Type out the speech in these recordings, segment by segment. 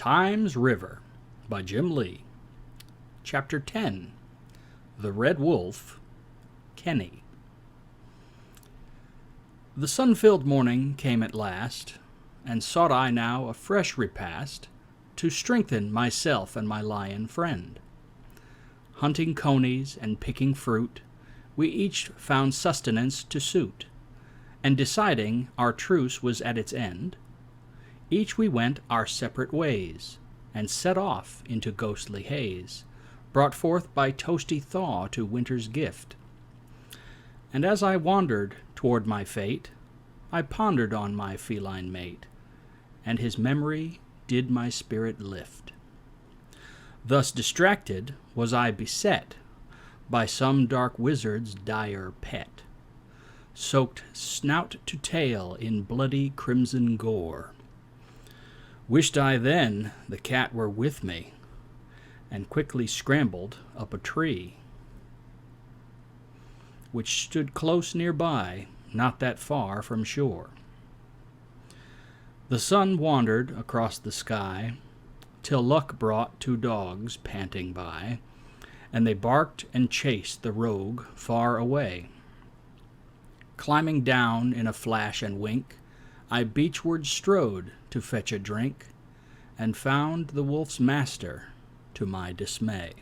Times River by Jim Lee. Chapter 10. The Red Wolf, Kenny. The sun-filled morning came at last, and sought I now a fresh repast to strengthen myself and my lion friend. Hunting conies and picking fruit, we each found sustenance to suit, and deciding our truce was at its end, each we went our separate ways, and set off into ghostly haze, brought forth by toasty thaw to winter's gift. And as I wandered toward my fate, I pondered on my feline mate, and his memory did my spirit lift. Thus distracted was I beset by some dark wizard's dire pet, soaked snout to tail in bloody crimson gore. Wished I then the cat were with me, and quickly scrambled up a tree, which stood close nearby, not that far from shore. The sun wandered across the sky, till luck brought two dogs panting by, and they barked and chased the rogue far away. Climbing down in a flash and wink, I beachward strode to fetch a drink, and found the wolf's master, to my dismay.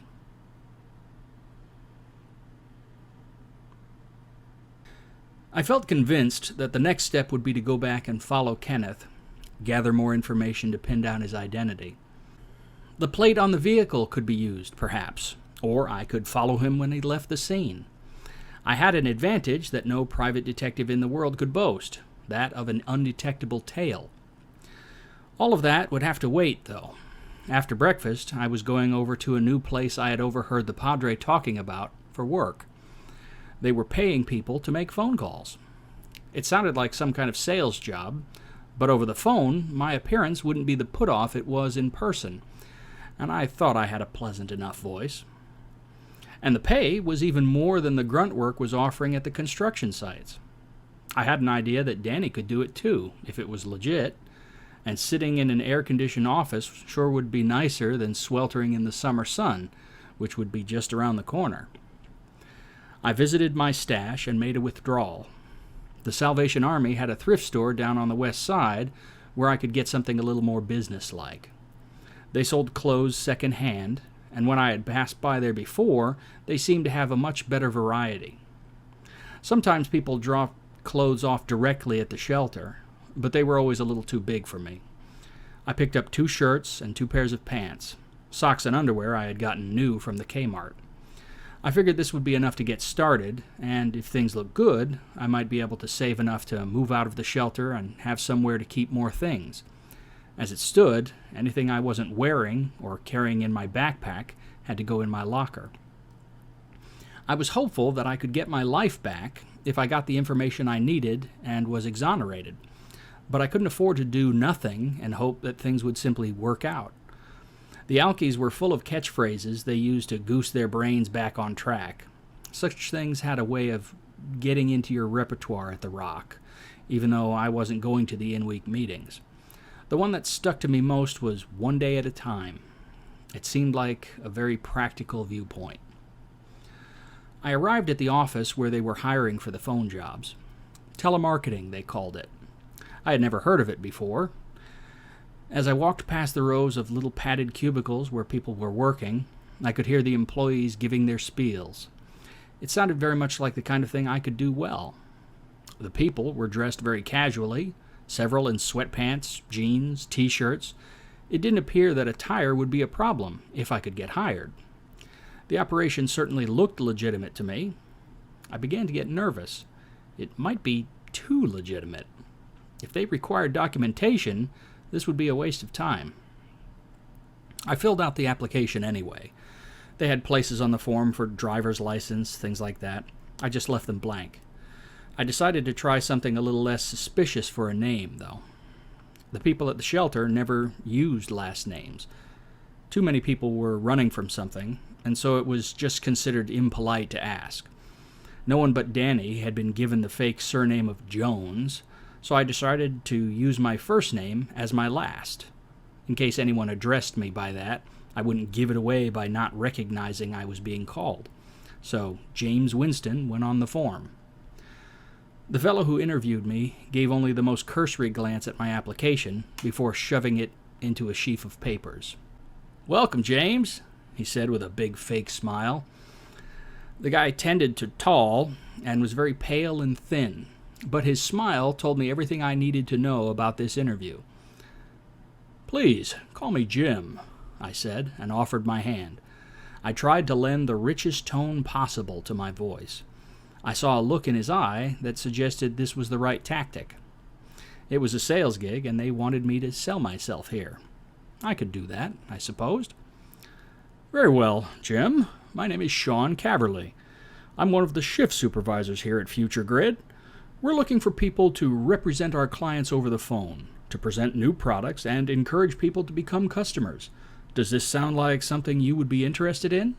I felt convinced that the next step would be to go back and follow Kenneth, gather more information to pin down his identity. The plate on the vehicle could be used, perhaps, or I could follow him when he left the scene. I had an advantage that no private detective in the world could boast, that of an undetectable tail. All of that would have to wait, though. After breakfast, I was going over to a new place I had overheard the Padre talking about for work. They were paying people to make phone calls. It sounded like some kind of sales job, but over the phone, my appearance wouldn't be the put-off it was in person, and I thought I had a pleasant enough voice. And the pay was even more than the grunt work was offering at the construction sites. I had an idea that Danny could do it too, if it was legit, and sitting in an air-conditioned office sure would be nicer than sweltering in the summer sun, which would be just around the corner. I visited my stash and made a withdrawal. The Salvation Army had a thrift store down on the west side where I could get something a little more businesslike. They sold clothes second-hand, and when I had passed by there before, they seemed to have a much better variety. Sometimes people dropped clothes off directly at the shelter, but they were always a little too big for me. I picked up 2 shirts and 2 pairs of pants. Socks and underwear I had gotten new from the Kmart. I figured this would be enough to get started, and if things looked good, I might be able to save enough to move out of the shelter and have somewhere to keep more things. As it stood, anything I wasn't wearing or carrying in my backpack had to go in my locker. I was hopeful that I could get my life back if I got the information I needed and was exonerated, but I couldn't afford to do nothing and hope that things would simply work out. The Alkies were full of catchphrases they used to goose their brains back on track. Such things had a way of getting into your repertoire at the Rock, even though I wasn't going to the in-week meetings. The one that stuck to me most was one day at a time. It seemed like a very practical viewpoint. I arrived at the office where they were hiring for the phone jobs. Telemarketing, they called it. I had never heard of it before. As I walked past the rows of little padded cubicles where people were working, I could hear the employees giving their spiels. It sounded very much like the kind of thing I could do well. The people were dressed very casually, several in sweatpants, jeans, t-shirts. It didn't appear that attire would be a problem if I could get hired. The operation certainly looked legitimate to me. I began to get nervous. It might be too legitimate. If they required documentation, this would be a waste of time. I filled out the application anyway. They had places on the form for driver's license, things like that. I just left them blank. I decided to try something a little less suspicious for a name, though. The people at the shelter never used last names. Too many people were running from something, and so it was just considered impolite to ask. No one but Danny had been given the fake surname of Jones, so I decided to use my first name as my last. in case anyone addressed me by that, I wouldn't give it away by not recognizing I was being called. So James Winston went on the form. The fellow who interviewed me gave only the most cursory glance at my application before shoving it into a sheaf of papers. "Welcome, James," he said with a big fake smile. The guy tended to tall and was very pale and thin, but his smile told me everything I needed to know about this interview. "Please, call me Jim," I said, and offered my hand. I tried to lend the richest tone possible to my voice. I saw a look in his eye that suggested this was the right tactic. It was a sales gig, and they wanted me to sell myself here. I could do that, I supposed. "Very well, Jim. My name is Sean Caverly. I'm one of the shift supervisors here at Future Grid. We're looking for people to represent our clients over the phone, to present new products, and encourage people to become customers. Does this sound like something you would be interested in?"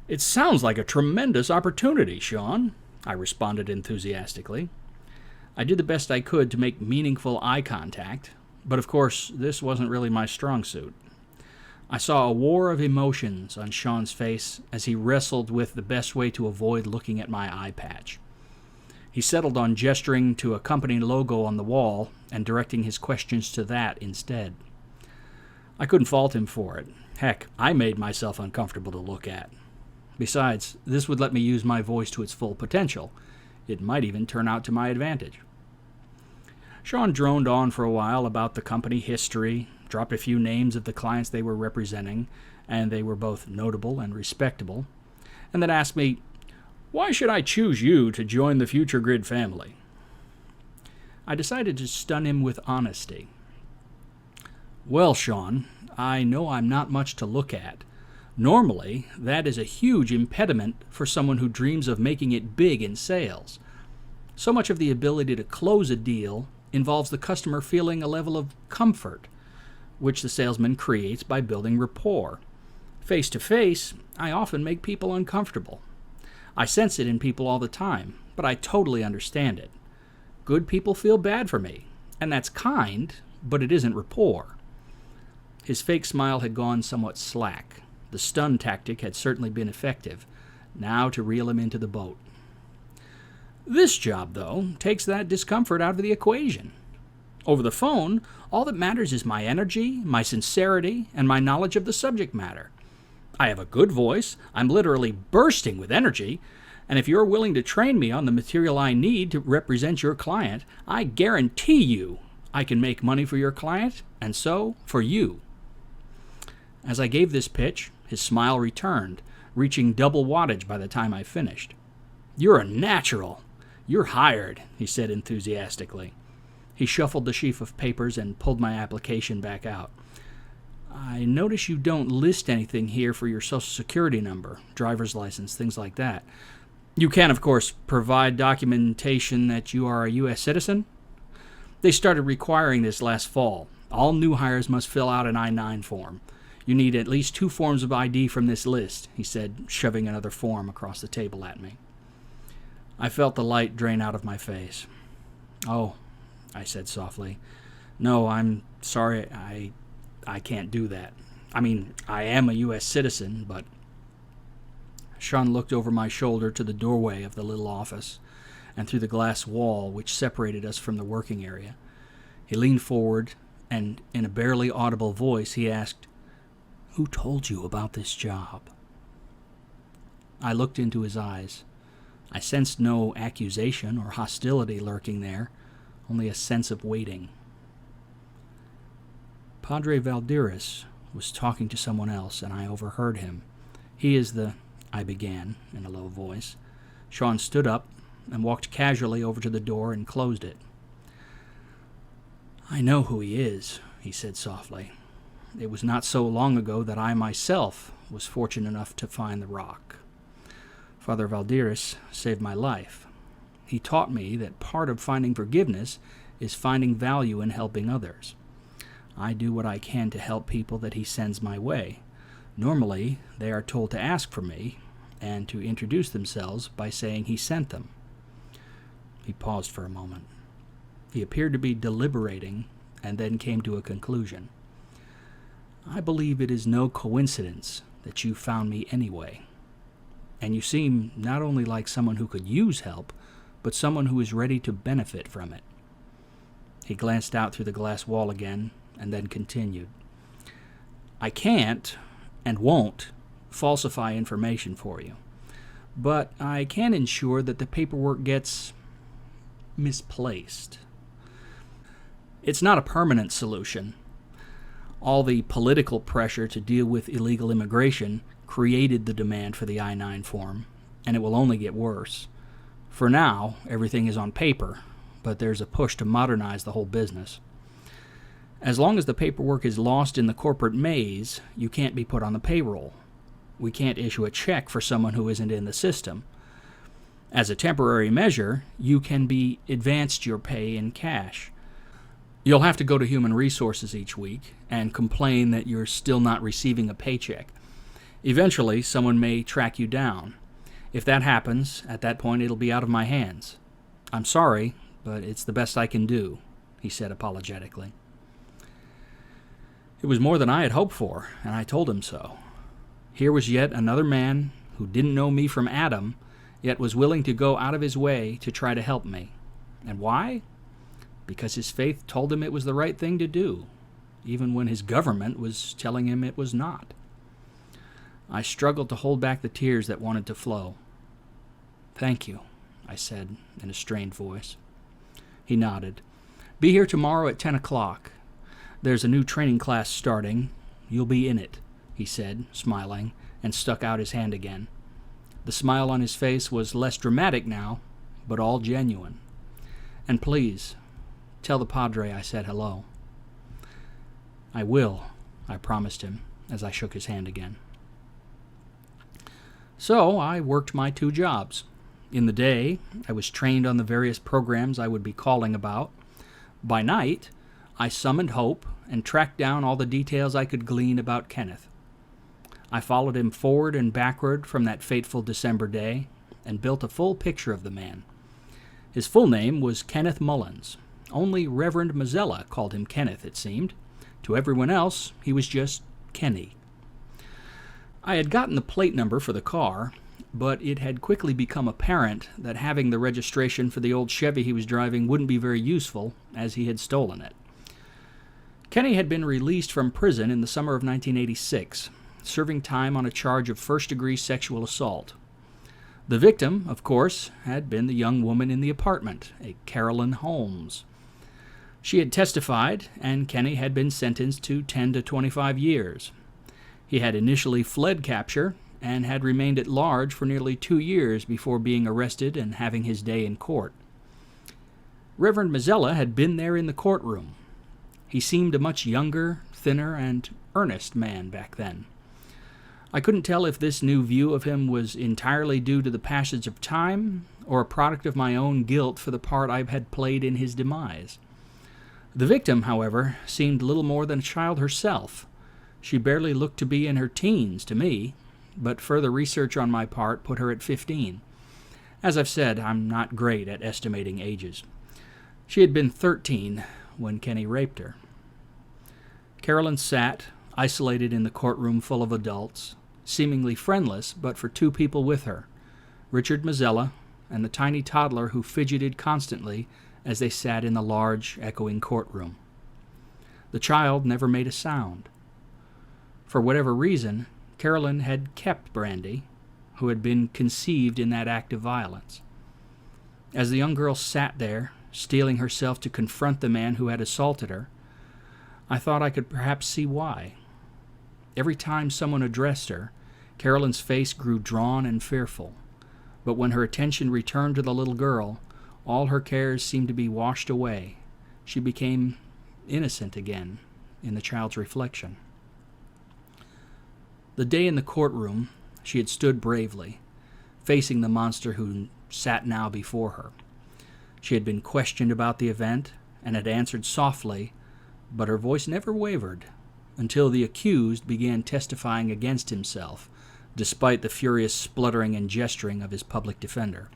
"It sounds like a tremendous opportunity, Sean," I responded enthusiastically. I did the best I could to make meaningful eye contact, but of course this wasn't really my strong suit. I saw a war of emotions on Sean's face as he wrestled with the best way to avoid looking at my eye patch. He settled on gesturing to a company logo on the wall and directing his questions to that instead. I couldn't fault him for it. Heck, I made myself uncomfortable to look at. Besides, this would let me use my voice to its full potential. It might even turn out to my advantage. Sean droned on for a while about the company history, dropped a few names of the clients they were representing, and they were both notable and respectable, and then asked me, "Why should I choose you to join the Future Grid family?" I decided to stun him with honesty. "Well, Sean, I know I'm not much to look at. Normally, that is a huge impediment for someone who dreams of making it big in sales. So much of the ability to close a deal involves the customer feeling a level of comfort, which the salesman creates by building rapport. Face to face, I often make people uncomfortable. I sense it in people all the time, but I totally understand it. Good people feel bad for me, and that's kind, but it isn't rapport." His fake smile had gone somewhat slack. The stun tactic had certainly been effective. Now to reel him into the boat. "This job, though, takes that discomfort out of the equation. Over the phone, all that matters is my energy, my sincerity, and my knowledge of the subject matter. I have a good voice, I'm literally bursting with energy, and if you're willing to train me on the material I need to represent your client, I guarantee you I can make money for your client, and so for you." As I gave this pitch, his smile returned, reaching double wattage by the time I finished. "You're a natural. You're hired," he said enthusiastically. He shuffled the sheaf of papers and pulled my application back out. "I notice you don't list anything here for your social security number, driver's license, things like that. You can, of course, provide documentation that you are a U.S. citizen?" "They started requiring this last fall. All new hires must fill out an I-9 form. You need at least 2 forms of ID from this list," he said, shoving another form across the table at me. I felt the light drain out of my face. "Oh," I said softly. "No, I'm sorry, I can't do that. I mean, I am a U.S. citizen, but..." Sean looked over my shoulder to the doorway of the little office and through the glass wall which separated us from the working area. He leaned forward, and in a barely audible voice he asked, "Who told you about this job?" I looked into his eyes. I sensed no accusation or hostility lurking there, only a sense of waiting. "Padre Valderas was talking to someone else, and I overheard him. He is the..." I began in a low voice. Sean stood up and walked casually over to the door and closed it. "I know who he is," he said softly. "It was not so long ago that I myself was fortunate enough to find the rock. Father Valderas saved my life. He taught me that part of finding forgiveness is finding value in helping others. I do what I can to help people that he sends my way. Normally, they are told to ask for me and to introduce themselves by saying he sent them." He paused for a moment. He appeared to be deliberating and then came to a conclusion. I believe it is no coincidence that you found me anyway. And you seem not only like someone who could use help, but someone who is ready to benefit from it. He glanced out through the glass wall again, and then continued. I can't, and won't, falsify information for you, but I can ensure that the paperwork gets misplaced. It's not a permanent solution. All the political pressure to deal with illegal immigration created the demand for the I-9 form, and it will only get worse. For now, everything is on paper, but there's a push to modernize the whole business. As long as the paperwork is lost in the corporate maze, you can't be put on the payroll. We can't issue a check for someone who isn't in the system. As a temporary measure, you can be advanced your pay in cash. You'll have to go to Human Resources each week and complain that you're still not receiving a paycheck. Eventually, someone may track you down. If that happens, at that point it'll be out of my hands. I'm sorry, but it's the best I can do, he said apologetically. It was more than I had hoped for, and I told him so. Here was yet another man who didn't know me from Adam, yet was willing to go out of his way to try to help me. And why? Because his faith told him it was the right thing to do, even when his government was telling him it was not. I struggled to hold back the tears that wanted to flow. Thank you, I said in a strained voice. He nodded. Be here tomorrow at 10 o'clock. There's a new training class starting. You'll be in it, he said, smiling, and stuck out his hand again. The smile on his face was less dramatic now, but all genuine. And please, tell the Padre I said hello. I will, I promised him as I shook his hand again. So I worked my 2 jobs. In the day, I was trained on the various programs I would be calling about. By night, I summoned hope and tracked down all the details I could glean about Kenneth. I followed him forward and backward from that fateful December day and built a full picture of the man. His full name was Kenneth Mullins. Only Reverend Mazzella called him Kenneth, it seemed. To everyone else, he was just Kenny. I had gotten the plate number for the car, but it had quickly become apparent that having the registration for the old Chevy he was driving wouldn't be very useful, as he had stolen it. Kenny had been released from prison in the summer of 1986, serving time on a charge of first-degree sexual assault. The victim, of course, had been the young woman in the apartment, a Carolyn Holmes. She had testified, and Kenny had been sentenced to 10 to 25 years. He had initially fled capture and had remained at large for nearly 2 years before being arrested and having his day in court. Reverend Mazzella had been there in the courtroom. He seemed a much younger, thinner, and earnest man back then. I couldn't tell if this new view of him was entirely due to the passage of time or a product of my own guilt for the part I had played in his demise. The victim, however, seemed little more than a child herself. She barely looked to be in her teens to me, but further research on my part put her at 15. As I've said, I'm not great at estimating ages. She had been 13 when Kenny raped her. Carolyn sat, isolated in the courtroom full of adults, seemingly friendless but for 2 people with her, Richard Mazzella and the tiny toddler who fidgeted constantly as they sat in the large, echoing courtroom. The child never made a sound. For whatever reason, Carolyn had kept Brandy, who had been conceived in that act of violence. As the young girl sat there, steeling herself to confront the man who had assaulted her, I thought I could perhaps see why. Every time someone addressed her, Carolyn's face grew drawn and fearful, but when her attention returned to the little girl, all her cares seemed to be washed away. She became innocent again in the child's reflection. The day in the courtroom, she had stood bravely, facing the monster who sat now before her. She had been questioned about the event and had answered softly, but her voice never wavered until the accused began testifying against himself, despite the furious spluttering and gesturing of his public defender.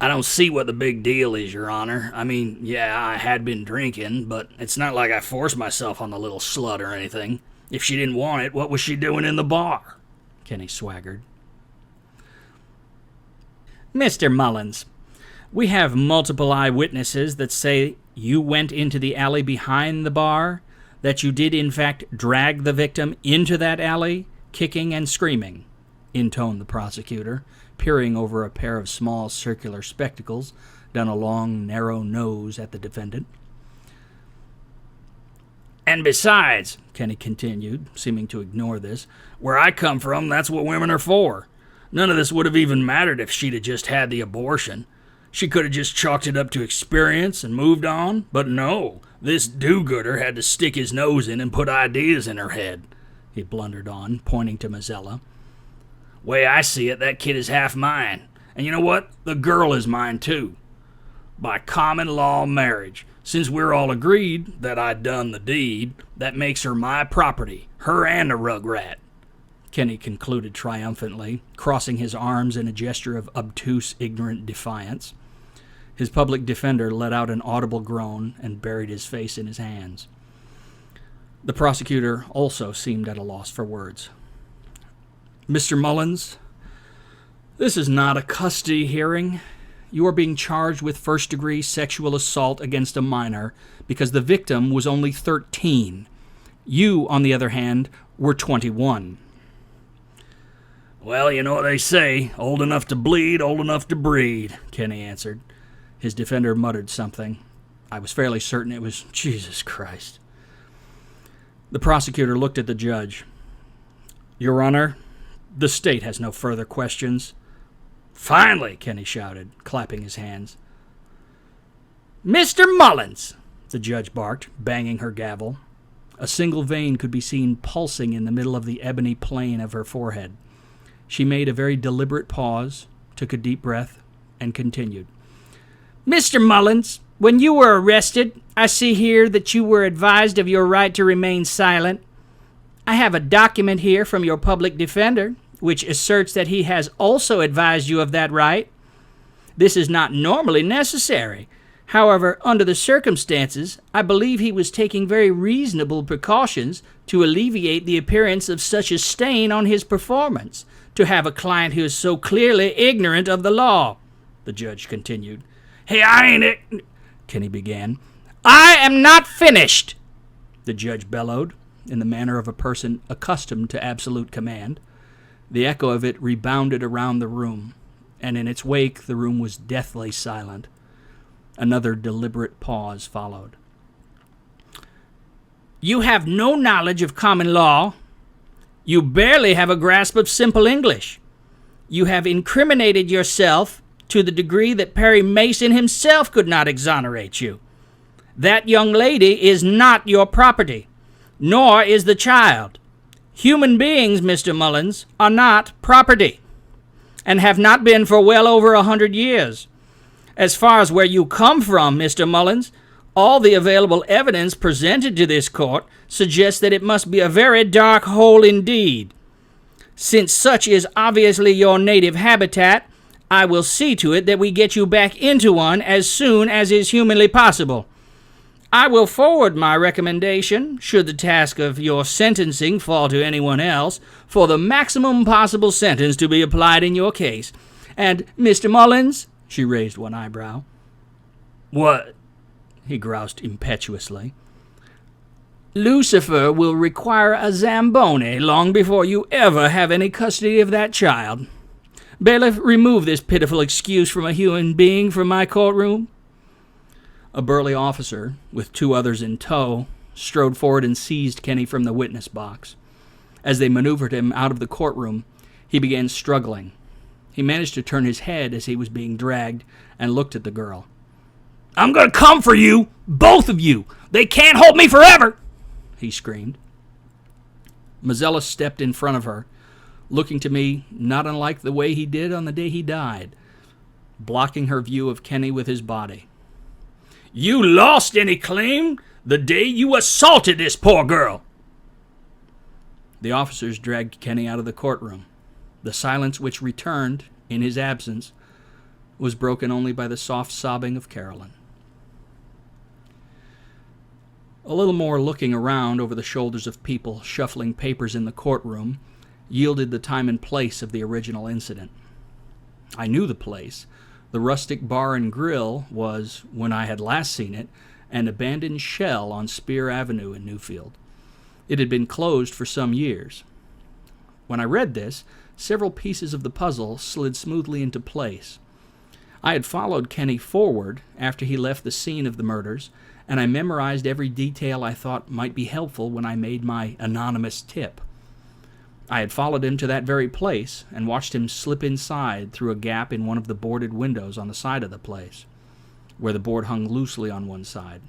I don't see what the big deal is, Your Honor. I mean, yeah, I had been drinking, but it's not like I forced myself on the little slut or anything. If she didn't want it, what was she doing in the bar? Kenny swaggered. Mr. Mullins, we have multiple eyewitnesses that say you went into the alley behind the bar, that you did in fact drag the victim into that alley, kicking and screaming, intoned the prosecutor, peering over a pair of small circular spectacles down a long, narrow nose at the defendant. And besides, Kenny continued, seeming to ignore this, where I come from, that's what women are for. None of this would have even mattered if she'd have just had the abortion. She could have just chalked it up to experience and moved on, but no, this do-gooder had to stick his nose in and put ideas in her head, he blundered on, pointing to Mazzella. Way I see it, that kid is half mine. And you know what? The girl is mine, too. By common law marriage. Since we're all agreed that I done the deed, that makes her my property, her and the rugrat, Kenny concluded triumphantly, crossing his arms in a gesture of obtuse, ignorant defiance. His public defender let out an audible groan and buried his face in his hands. The prosecutor also seemed at a loss for words. Mr. Mullins, this is not a custody hearing. You are being charged with first-degree sexual assault against a minor because the victim was only 13. You, on the other hand, were 21. Well, you know what they say, old enough to bleed, old enough to breed, Kenny answered. His defender muttered something. I was fairly certain it was Jesus Christ. The prosecutor looked at the judge. Your Honor, the state has no further questions. Finally, Kenny shouted, clapping his hands. Mr. Mullins, the judge barked, banging her gavel. A single vein could be seen pulsing in the middle of the ebony plane of her forehead. She made a very deliberate pause, took a deep breath, and continued. Mr. Mullins, when you were arrested, I see here that you were advised of your right to remain silent. I have a document here from your public defender, which asserts that he has also advised you of that right. This is not normally necessary. However, under the circumstances, I believe he was taking very reasonable precautions to alleviate the appearance of such a stain on his performance, to have a client who is so clearly ignorant of the law, the judge continued. Hey, I ain't it, Kenny began. I am not finished, the judge bellowed, in the manner of a person accustomed to absolute command. The echo of it rebounded around the room, and in its wake the room was deathly silent. Another deliberate pause followed. You have no knowledge of common law. You barely have a grasp of simple English. You have incriminated yourself to the degree that Perry Mason himself could not exonerate you. That young lady is not your property, nor is the child. Human beings, Mr. Mullins, are not property, and have not been for well over 100 years. As far as where you come from, Mr. Mullins, all the available evidence presented to this court suggests that it must be a very dark hole indeed. Since such is obviously your native habitat, I will see to it that we get you back into one as soon as is humanly possible. I will forward my recommendation, should the task of your sentencing fall to anyone else, for the maximum possible sentence to be applied in your case. And, Mr. Mullins, she raised one eyebrow. What? He groused impetuously. Lucifer will require a Zamboni long before you ever have any custody of that child. Bailiff, remove this pitiful excuse from a human being from my courtroom. A burly officer, with two others in tow, strode forward and seized Kenny from the witness box. As they maneuvered him out of the courtroom, he began struggling. He managed to turn his head as he was being dragged and looked at the girl. I'm going to come for you, both of you. They can't hold me forever, he screamed. Mazzella stepped in front of her, looking to me not unlike the way he did on the day he died, blocking her view of Kenny with his body. You lost any claim the day you assaulted this poor girl. The officers dragged Kenny out of the courtroom. The silence which returned, in his absence, was broken only by the soft sobbing of Carolyn. A little more looking around over the shoulders of people shuffling papers in the courtroom yielded the time and place of the original incident. I knew the place. The rustic bar and grill was, when I had last seen it, an abandoned shell on Spear Avenue in Newfield. It had been closed for some years. When I read this, several pieces of the puzzle slid smoothly into place. I had followed Kenny forward after he left the scene of the murders, and I memorized every detail I thought might be helpful when I made my anonymous tip. I had followed him to that very place and watched him slip inside through a gap in one of the boarded windows on the side of the place, where the board hung loosely on one side.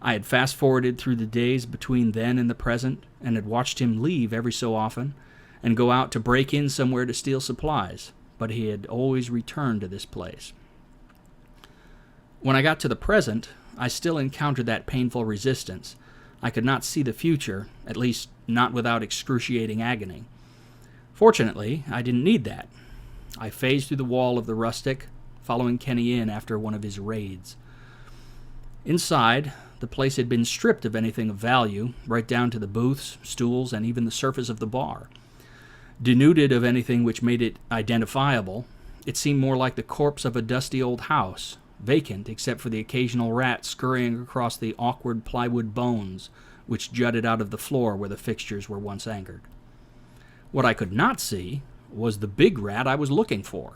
I had fast-forwarded through the days between then and the present, and had watched him leave every so often and go out to break in somewhere to steal supplies, but he had always returned to this place. When I got to the present, I still encountered that painful resistance. I could not see the future, at least not without excruciating agony. Fortunately, I didn't need that. I phased through the wall of the rustic, following Kenny in after one of his raids. Inside, the place had been stripped of anything of value, right down to the booths, stools, and even the surface of the bar. Denuded of anything which made it identifiable, it seemed more like the corpse of a dusty old house, vacant except for the occasional rat scurrying across the awkward plywood bones which jutted out of the floor where the fixtures were once anchored. What I could not see was the big rat I was looking for.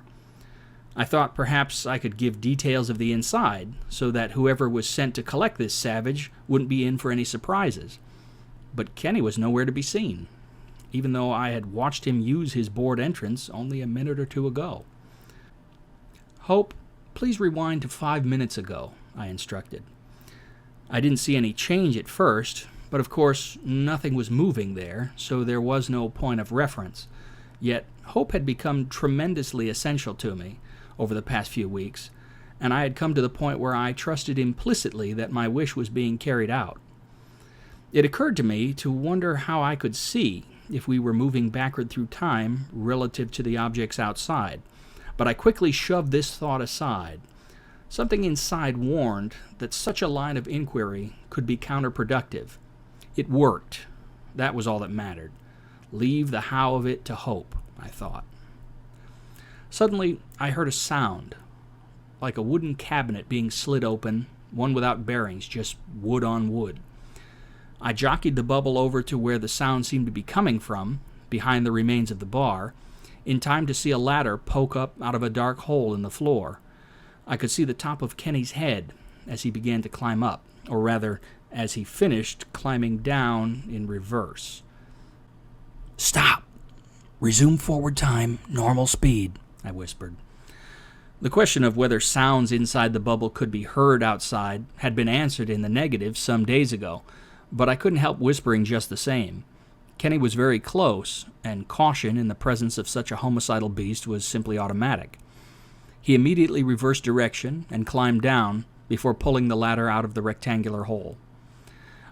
I thought perhaps I could give details of the inside, so that whoever was sent to collect this savage wouldn't be in for any surprises. But Kenny was nowhere to be seen, even though I had watched him use his board entrance only a minute or two ago. "Hope, please rewind to 5 minutes ago," I instructed. I didn't see any change at first, but of course nothing was moving there, so there was no point of reference. Yet Hope had become tremendously essential to me over the past few weeks, and I had come to the point where I trusted implicitly that my wish was being carried out. It occurred to me to wonder how I could see if we were moving backward through time relative to the objects outside, but I quickly shoved this thought aside. Something inside warned that such a line of inquiry could be counterproductive. It worked. That was all that mattered. Leave the how of it to Hope, I thought. Suddenly, I heard a sound, like a wooden cabinet being slid open, one without bearings, just wood on wood. I jockeyed the bubble over to where the sound seemed to be coming from, behind the remains of the bar, in time to see a ladder poke up out of a dark hole in the floor. I could see the top of Kenny's head as he began to climb up, or rather, as he finished climbing down in reverse. "Stop! Resume forward time, normal speed," I whispered. The question of whether sounds inside the bubble could be heard outside had been answered in the negative some days ago, but I couldn't help whispering just the same. Kenny was very close, and caution in the presence of such a homicidal beast was simply automatic. He immediately reversed direction and climbed down before pulling the ladder out of the rectangular hole.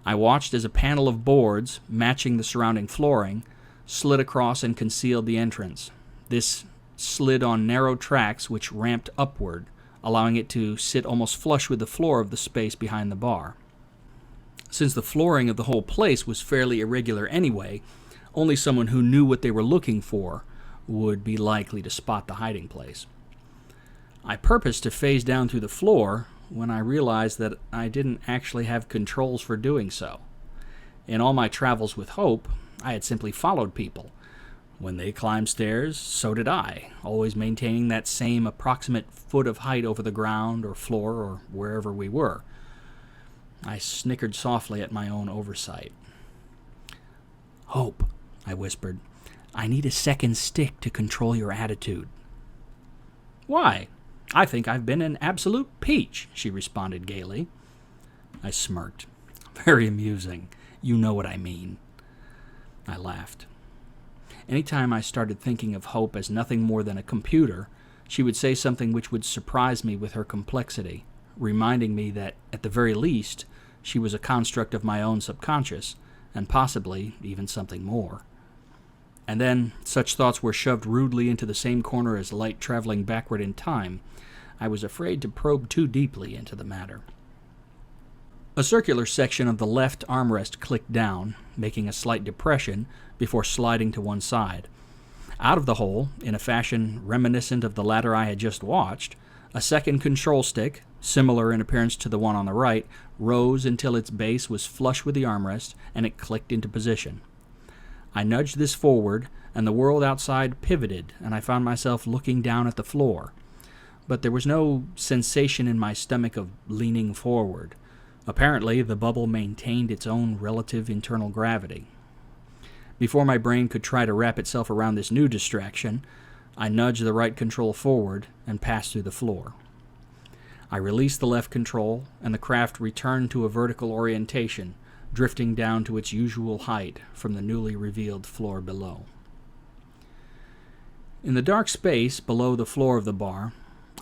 I watched as a panel of boards, matching the surrounding flooring, slid across and concealed the entrance. This slid on narrow tracks which ramped upward, allowing it to sit almost flush with the floor of the space behind the bar. Since the flooring of the whole place was fairly irregular anyway, only someone who knew what they were looking for would be likely to spot the hiding place. I purposed to phase down through the floor when I realized that I didn't actually have controls for doing so. In all my travels with Hope, I had simply followed people. When they climbed stairs, so did I, always maintaining that same approximate foot of height over the ground or floor or wherever we were. I snickered softly at my own oversight. "Hope," I whispered, "I need a second stick to control your attitude." "Why? I think I've been an absolute peach," she responded gaily. I smirked. "Very amusing. You know what I mean." I laughed. Anytime I started thinking of Hope as nothing more than a computer, she would say something which would surprise me with her complexity, reminding me that, at the very least, she was a construct of my own subconscious, and possibly even something more. And then such thoughts were shoved rudely into the same corner as light traveling backward in time. I was afraid to probe too deeply into the matter. A circular section of the left armrest clicked down, making a slight depression before sliding to one side. Out of the hole, in a fashion reminiscent of the ladder I had just watched, a second control stick, similar in appearance to the one on the right, rose until its base was flush with the armrest, and it clicked into position. I nudged this forward, and the world outside pivoted, and I found myself looking down at the floor. But there was no sensation in my stomach of leaning forward. Apparently, the bubble maintained its own relative internal gravity. Before my brain could try to wrap itself around this new distraction, I nudged the right control forward and passed through the floor. I released the left control, and the craft returned to a vertical orientation, drifting down to its usual height from the newly revealed floor below. In the dark space below the floor of the bar,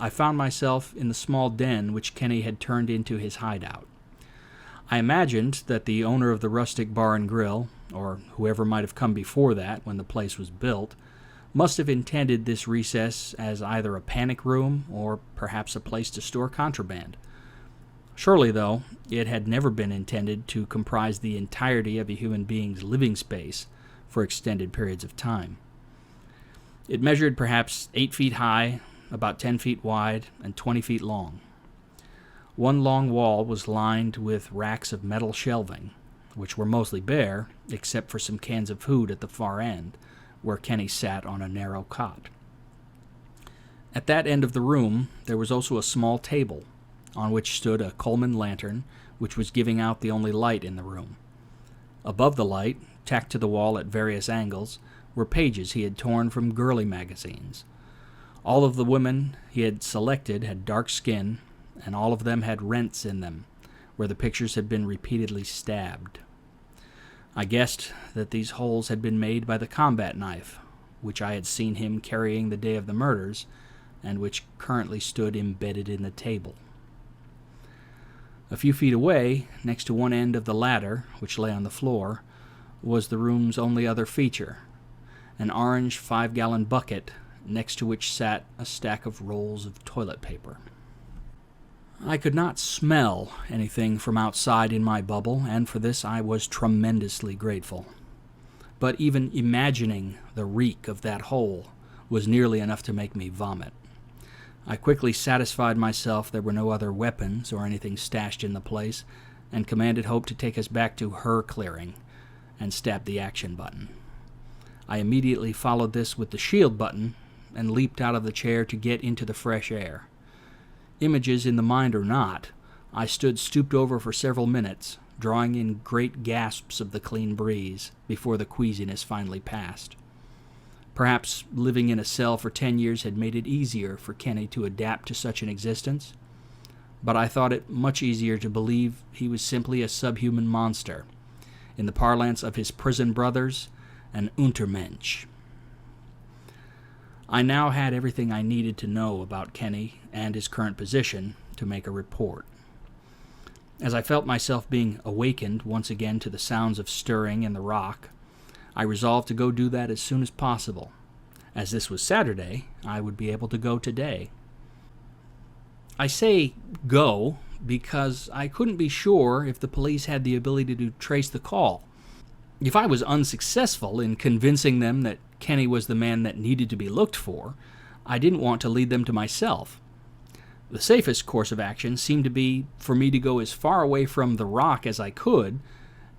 I found myself in the small den which Kenny had turned into his hideout. I imagined that the owner of the rustic bar and grill, or whoever might have come before that when the place was built, must have intended this recess as either a panic room or perhaps a place to store contraband. Surely, though, it had never been intended to comprise the entirety of a human being's living space for extended periods of time. It measured perhaps 8 feet high, about 10 feet wide, and 20 feet long. One long wall was lined with racks of metal shelving, which were mostly bare, except for some cans of food at the far end, where Kenny sat on a narrow cot. At that end of the room, there was also a small table, on which stood a Coleman lantern, which was giving out the only light in the room. Above the light, tacked to the wall at various angles, were pages he had torn from girly magazines. All of the women he had selected had dark skin, and all of them had rents in them, where the pictures had been repeatedly stabbed. I guessed that these holes had been made by the combat knife, which I had seen him carrying the day of the murders, and which currently stood embedded in the table. A few feet away, next to one end of the ladder, which lay on the floor, was the room's only other feature, an orange 5-gallon bucket, next to which sat a stack of rolls of toilet paper. I could not smell anything from outside in my bubble, and for this I was tremendously grateful. But even imagining the reek of that hole was nearly enough to make me vomit. I quickly satisfied myself there were no other weapons or anything stashed in the place, and commanded Hope to take us back to her clearing, and stabbed the action button. I immediately followed this with the shield button, and leaped out of the chair to get into the fresh air. Images in the mind or not, I stood stooped over for several minutes, drawing in great gasps of the clean breeze, before the queasiness finally passed. Perhaps living in a cell for 10 years had made it easier for Kenny to adapt to such an existence, but I thought it much easier to believe he was simply a subhuman monster, in the parlance of his prison brothers, an Untermensch. I now had everything I needed to know about Kenny and his current position to make a report. As I felt myself being awakened once again to the sounds of stirring in the rock, I resolved to go do that as soon as possible. As this was Saturday, I would be able to go today. I say go because I couldn't be sure if the police had the ability to trace the call. If I was unsuccessful in convincing them that Kenny was the man that needed to be looked for, I didn't want to lead them to myself. The safest course of action seemed to be for me to go as far away from the rock as I could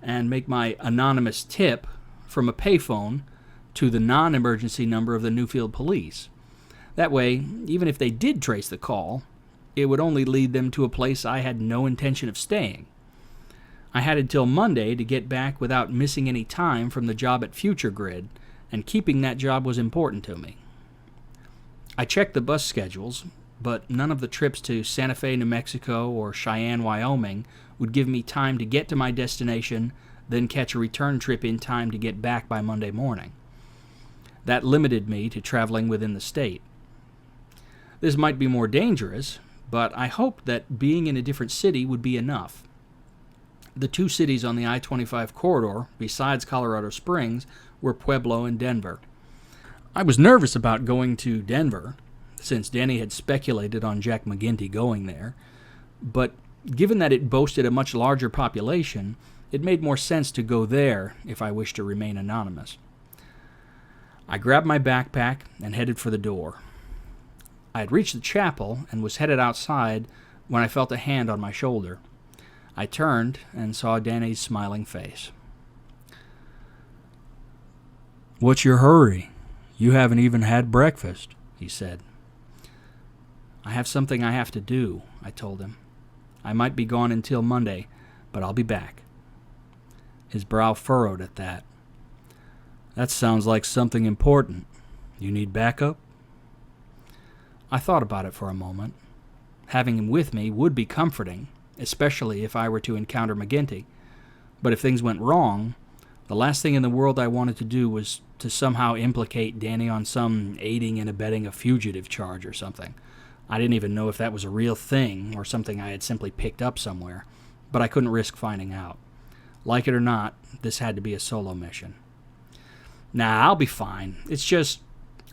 and make my anonymous tip from a payphone to the non-emergency number of the Newfield police. That way, even if they did trace the call, it would only lead them to a place I had no intention of staying. I had until Monday to get back without missing any time from the job at Future Grid, and keeping that job was important to me. I checked the bus schedules, but none of the trips to Santa Fe, New Mexico, or Cheyenne, Wyoming would give me time to get to my destination, then catch a return trip in time to get back by Monday morning. That limited me to traveling within the state. This might be more dangerous, but I hoped that being in a different city would be enough. The two cities on the I-25 corridor, besides Colorado Springs, were Pueblo and Denver. I was nervous about going to Denver, since Danny had speculated on Jack McGinty going there, but given that it boasted a much larger population, it made more sense to go there if I wished to remain anonymous. I grabbed my backpack and headed for the door. I had reached the chapel and was headed outside when I felt a hand on my shoulder. I turned and saw Danny's smiling face. "What's your hurry? You haven't even had breakfast," he said. "I have something I have to do," I told him. "I might be gone until Monday, but I'll be back." His brow furrowed at that. "That sounds like something important. You need backup?" I thought about it for a moment. Having him with me would be comforting, especially if I were to encounter McGinty. But if things went wrong, the last thing in the world I wanted to do was to somehow implicate Danny on some aiding and abetting a fugitive charge or something. I didn't even know if that was a real thing or something I had simply picked up somewhere, but I couldn't risk finding out. Like it or not, this had to be a solo mission. "Nah, I'll be fine. It's just,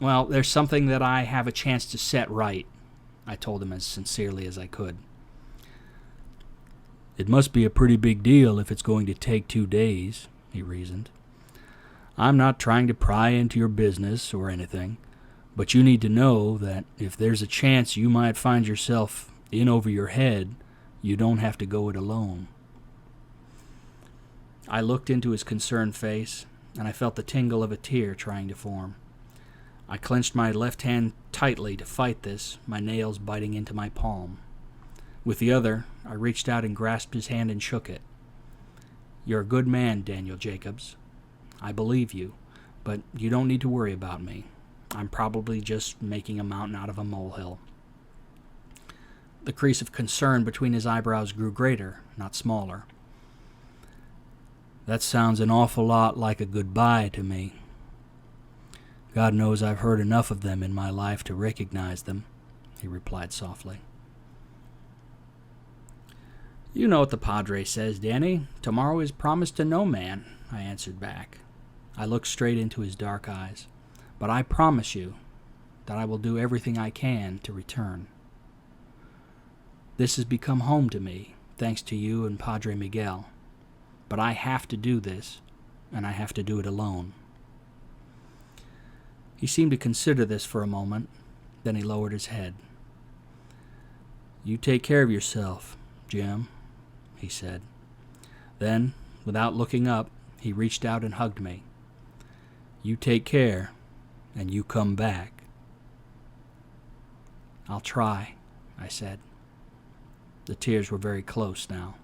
well, there's something that I have a chance to set right," I told him as sincerely as I could. "It must be a pretty big deal if it's going to take 2 days, he reasoned. "I'm not trying to pry into your business or anything, but you need to know that if there's a chance you might find yourself in over your head, you don't have to go it alone." I looked into his concerned face, and I felt the tingle of a tear trying to form. I clenched my left hand tightly to fight this, my nails biting into my palm. With the other, I reached out and grasped his hand and shook it. "You're a good man, Daniel Jacobs. I believe you, but you don't need to worry about me. I'm probably just making a mountain out of a molehill." The crease of concern between his eyebrows grew greater, not smaller. "That sounds an awful lot like a goodbye to me. God knows I've heard enough of them in my life to recognize them," he replied softly. "You know what the Padre says, Danny. Tomorrow is promised to no man," I answered back. I looked straight into his dark eyes. "But I promise you that I will do everything I can to return. This has become home to me, thanks to you and Padre Miguel. But I have to do this, and I have to do it alone." He seemed to consider this for a moment, then he lowered his head. "You take care of yourself, Jim," he said. Then, without looking up, he reached out and hugged me. "You take care, and you come back." "I'll try," I said. The tears were very close now.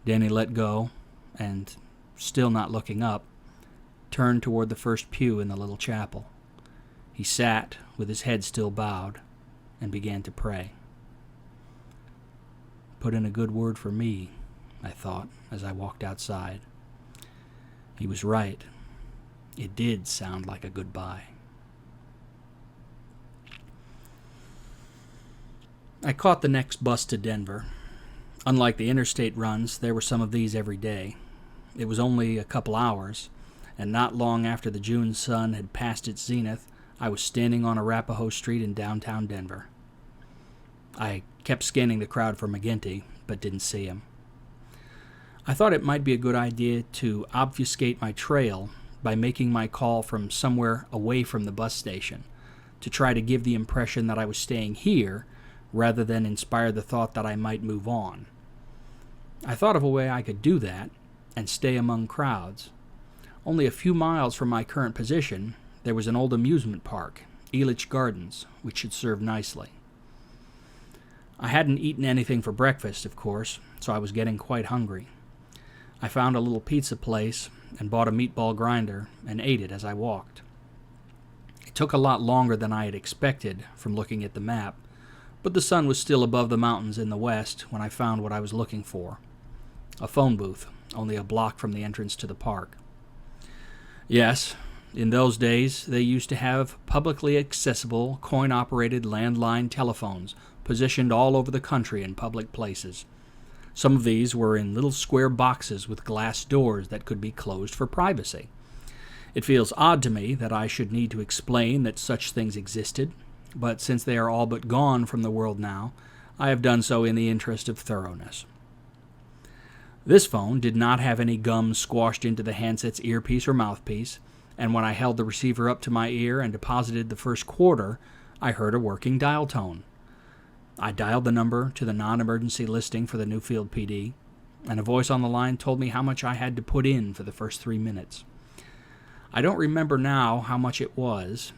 Danny let go, and, still not looking up, turned toward the first pew in the little chapel. He sat, with his head still bowed, and began to pray. Put in a good word for me, I thought, as I walked outside. He was right. It did sound like a goodbye. I caught the next bus to Denver. Unlike the interstate runs, there were some of these every day. It was only a couple hours, and not long after the June sun had passed its zenith, I was standing on Arapahoe Street in downtown Denver. I kept scanning the crowd for McGinty, but didn't see him. I thought it might be a good idea to obfuscate my trail by making my call from somewhere away from the bus station, to try to give the impression that I was staying here, rather than inspire the thought that I might move on. I thought of a way I could do that and stay among crowds. Only a few miles from my current position, there was an old amusement park, Elitch Gardens, which should serve nicely. I hadn't eaten anything for breakfast, of course, so I was getting quite hungry. I found a little pizza place and bought a meatball grinder and ate it as I walked. It took a lot longer than I had expected from looking at the map, but the sun was still above the mountains in the west when I found what I was looking for. A phone booth, only a block from the entrance to the park. Yes, in those days they used to have publicly accessible, coin-operated landline telephones positioned all over the country in public places. Some of these were in little square boxes with glass doors that could be closed for privacy. It feels odd to me that I should need to explain that such things existed, but since they are all but gone from the world now, I have done so in the interest of thoroughness. This phone did not have any gum squashed into the handset's earpiece or mouthpiece, and when I held the receiver up to my ear and deposited the first quarter, I heard a working dial tone. I dialed the number to the non-emergency listing for the Newfield PD, and a voice on the line told me how much I had to put in for the first 3 minutes. I don't remember now how much it was,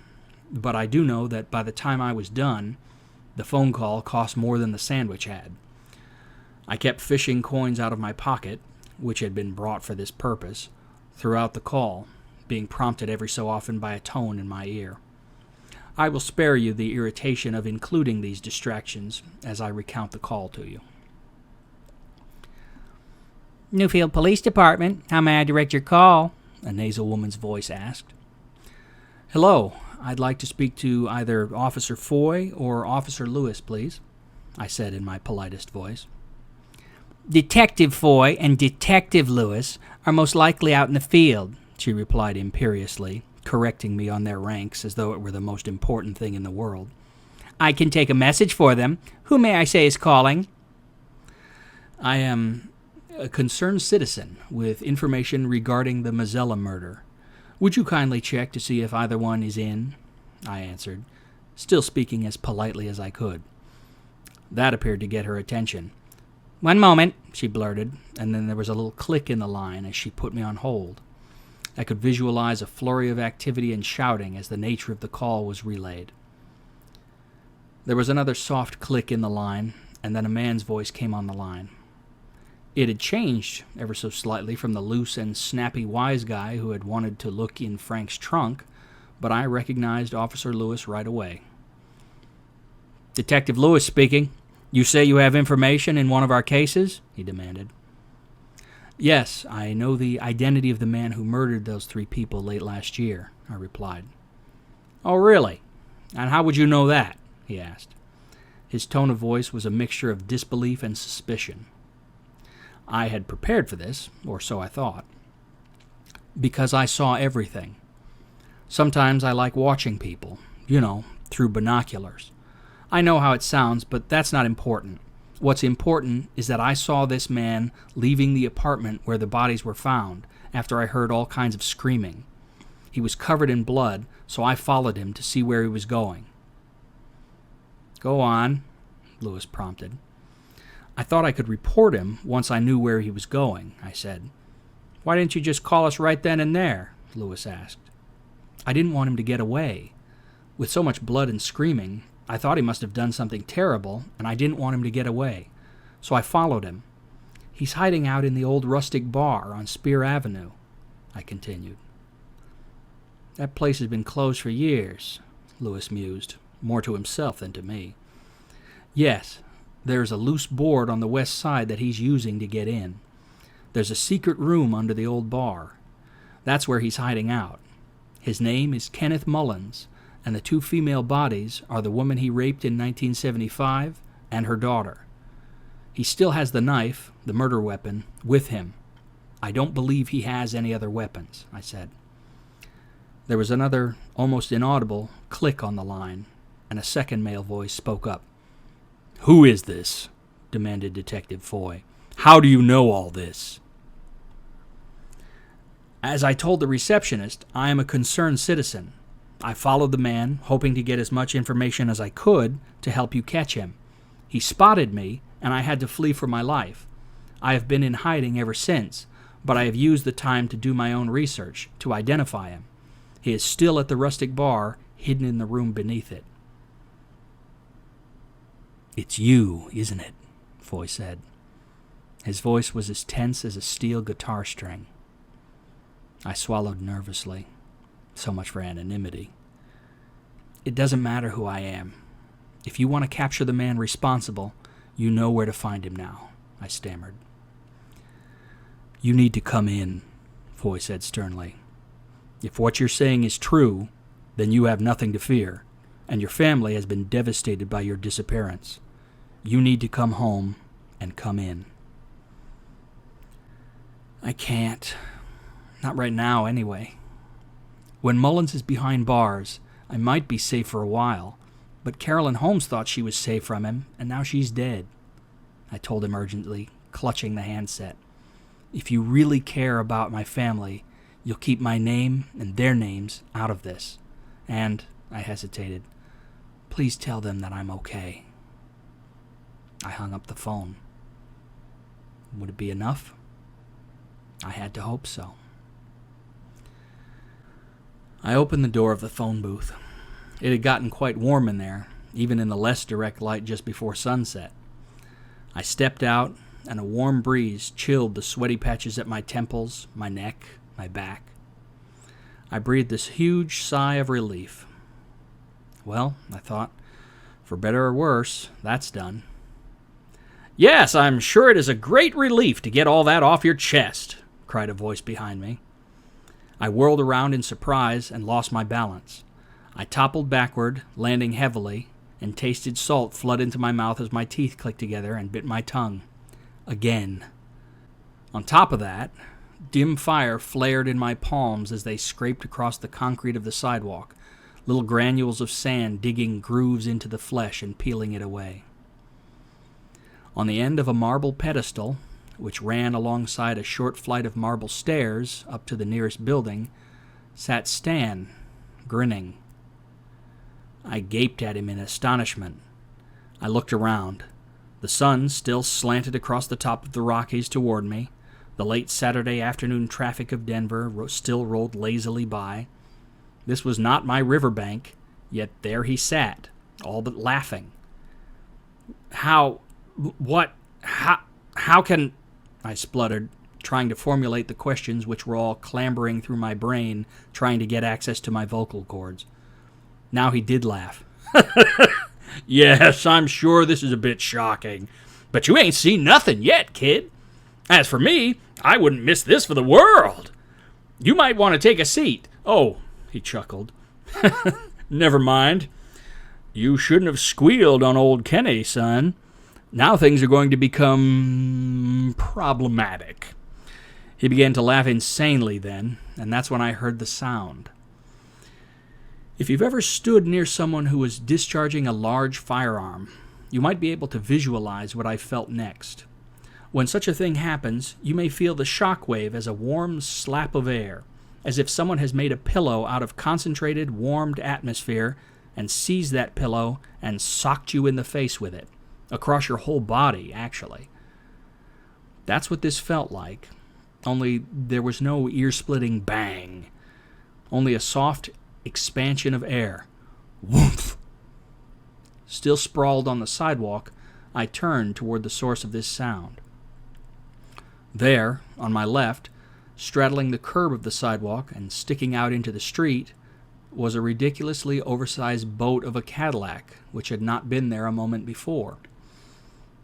but I do know that by the time I was done, the phone call cost more than the sandwich had. I kept fishing coins out of my pocket, which had been brought for this purpose, throughout the call, being prompted every so often by a tone in my ear. I will spare you the irritation of including these distractions as I recount the call to you. Newfield Police Department, how may I direct your call? A nasal woman's voice asked. Hello, I'd like to speak to either Officer Foy or Officer Lewis, please, I said in my politest voice. Detective Foy and Detective Lewis are most likely out in the field, she replied imperiously, correcting me on their ranks as though it were the most important thing in the world. I can take a message for them. Who may I say is calling? I am a concerned citizen with information regarding the Mazzella murder. Would you kindly check to see if either one is in? I answered, still speaking as politely as I could. That appeared to get her attention. One moment, she blurted, and then there was a little click in the line as she put me on hold. I could visualize a flurry of activity and shouting as the nature of the call was relayed. There was another soft click in the line, and then a man's voice came on the line. It had changed ever so slightly from the loose and snappy wise guy who had wanted to look in Frank's trunk, but I recognized Officer Lewis right away. Detective Lewis speaking. You say you have information in one of our cases? He demanded. Yes, I know the identity of the man who murdered those 3 people late last year, I replied. Oh, really? And how would you know that? He asked. His tone of voice was a mixture of disbelief and suspicion. I had prepared for this, or so I thought, because I saw everything. Sometimes I like watching people, through binoculars. I know how it sounds, but that's not important. What's important is that I saw this man leaving the apartment where the bodies were found after I heard all kinds of screaming. He was covered in blood, so I followed him to see where he was going. Go on, Lewis prompted. I thought I could report him once I knew where he was going, I said. Why didn't you just call us right then and there? Lewis asked. I didn't want him to get away. With so much blood and screaming, I thought he must have done something terrible, and I didn't want him to get away. So I followed him. He's hiding out in the old rustic bar on Spear Avenue, I continued. That place has been closed for years, Lewis mused, more to himself than to me. Yes, there's a loose board on the west side that he's using to get in. There's a secret room under the old bar. That's where he's hiding out. His name is Kenneth Mullins, and the 2 female bodies are the woman he raped in 1975 and her daughter. He still has the knife, the murder weapon, with him. I don't believe he has any other weapons, I said. There was another, almost inaudible, click on the line, and a second male voice spoke up. Who is this? Demanded Detective Foy. How do you know all this? As I told the receptionist, I am a concerned citizen. I followed the man, hoping to get as much information as I could to help you catch him. He spotted me, and I had to flee for my life. I have been in hiding ever since, but I have used the time to do my own research, to identify him. He is still at the rustic bar, hidden in the room beneath it. It's you, isn't it? Foy said. His voice was as tense as a steel guitar string. I swallowed nervously. So much for anonymity. It doesn't matter who I am. If you want to capture the man responsible, you know where to find him now, I stammered. You need to come in, Foy said sternly. If what you're saying is true, then you have nothing to fear, and your family has been devastated by your disappearance. You need to come home and come in. I can't. Not right now, anyway. When Mullins is behind bars, I might be safe for a while, but Carolyn Holmes thought she was safe from him, and now she's dead. I told him urgently, clutching the handset. If you really care about my family, you'll keep my name and their names out of this. And, I hesitated, please tell them that I'm okay. I hung up the phone. Would it be enough? I had to hope so. I opened the door of the phone booth. It had gotten quite warm in there, even in the less direct light just before sunset. I stepped out, and a warm breeze chilled the sweaty patches at my temples, my neck, my back. I breathed this huge sigh of relief. Well, I thought, for better or worse, that's done. Yes, I'm sure it is a great relief to get all that off your chest, cried a voice behind me. I whirled around in surprise and lost my balance. I toppled backward, landing heavily, and tasted salt flood into my mouth as my teeth clicked together and bit my tongue. Again. On top of that, dim fire flared in my palms as they scraped across the concrete of the sidewalk, little granules of sand digging grooves into the flesh and peeling it away. On the end of a marble pedestal, which ran alongside a short flight of marble stairs up to the nearest building, sat Stan, grinning. I gaped at him in astonishment. I looked around. The sun still slanted across the top of the Rockies toward me. The late Saturday afternoon traffic of Denver still rolled lazily by. This was not my riverbank, yet there he sat, all but laughing. How can... I spluttered, trying to formulate the questions which were all clambering through my brain, trying to get access to my vocal cords. Now he did laugh. Yes, I'm sure this is a bit shocking, but you ain't seen nothing yet, kid. As for me, I wouldn't miss this for the world. You might want to take a seat. Oh, he chuckled. Never mind. You shouldn't have squealed on old Kenny, son. Now things are going to become problematic. He began to laugh insanely then, and that's when I heard the sound. If you've ever stood near someone who was discharging a large firearm, you might be able to visualize what I felt next. When such a thing happens, you may feel the shock wave as a warm slap of air, as if someone has made a pillow out of concentrated, warmed atmosphere and seized that pillow and socked you in the face with it. Across your whole body, actually. That's what this felt like, only there was no ear-splitting bang, only a soft expansion of air. Woomph! Still sprawled on the sidewalk, I turned toward the source of this sound. There, on my left, straddling the curb of the sidewalk and sticking out into the street, was a ridiculously oversized boat of a Cadillac, which had not been there a moment before.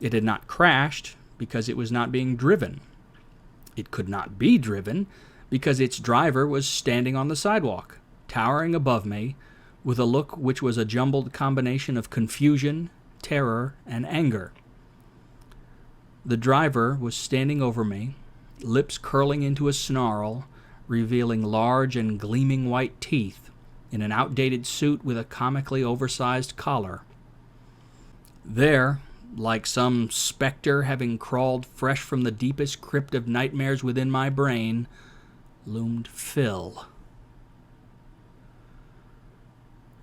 It had not crashed because it was not being driven. It could not be driven because its driver was standing on the sidewalk, towering above me, with a look which was a jumbled combination of confusion, terror, and anger. The driver was standing over me, lips curling into a snarl, revealing large and gleaming white teeth, in an outdated suit with a comically oversized collar. There, like some specter having crawled fresh from the deepest crypt of nightmares within my brain, loomed Phil.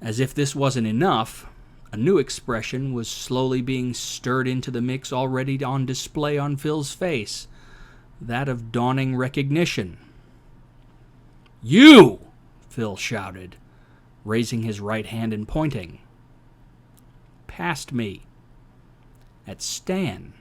As if this wasn't enough, a new expression was slowly being stirred into the mix already on display on Phil's face, that of dawning recognition. "You!" Phil shouted, raising his right hand and pointing. Past me. At Stan.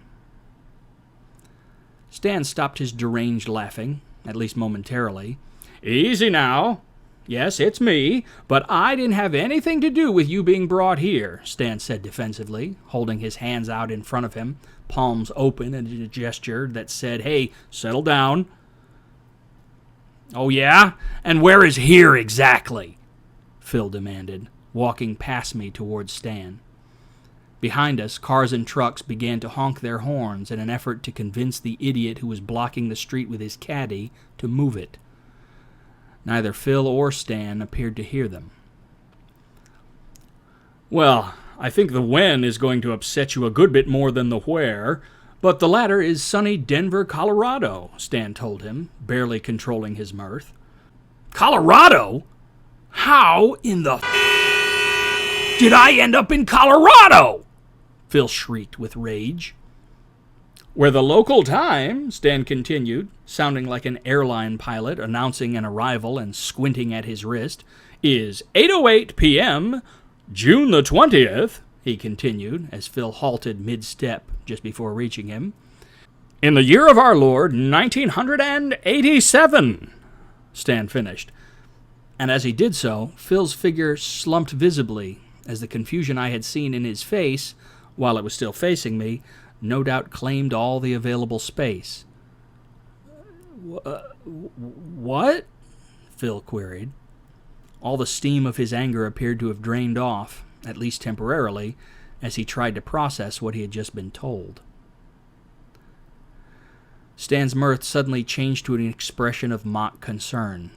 Stan stopped his deranged laughing, at least momentarily. "Easy now. Yes, it's me, but I didn't have anything to do with you being brought here," Stan said defensively, holding his hands out in front of him, palms open in a gesture that said, "Hey, settle down." "Oh, yeah? And where is here exactly?" Phil demanded, walking past me towards Stan. Behind us, cars and trucks began to honk their horns in an effort to convince the idiot who was blocking the street with his caddy to move it. Neither Phil or Stan appeared to hear them. Well, I think the when is going to upset you a good bit more than the where, but the latter is sunny Denver, Colorado, Stan told him, barely controlling his mirth. Colorado? How in the did I end up in Colorado? Phil shrieked with rage. Where the local time, Stan continued, sounding like an airline pilot announcing an arrival and squinting at his wrist, is 8:08 p.m., June the 20th, he continued, as Phil halted mid-step just before reaching him. In the year of our Lord, 1987, Stan finished. And as he did so, Phil's figure slumped visibly, as the confusion I had seen in his face, while it was still facing me, no doubt claimed all the available space. What? Phil queried. All the steam of his anger appeared to have drained off, at least temporarily, as he tried to process what he had just been told. Stan's mirth suddenly changed to an expression of mock concern.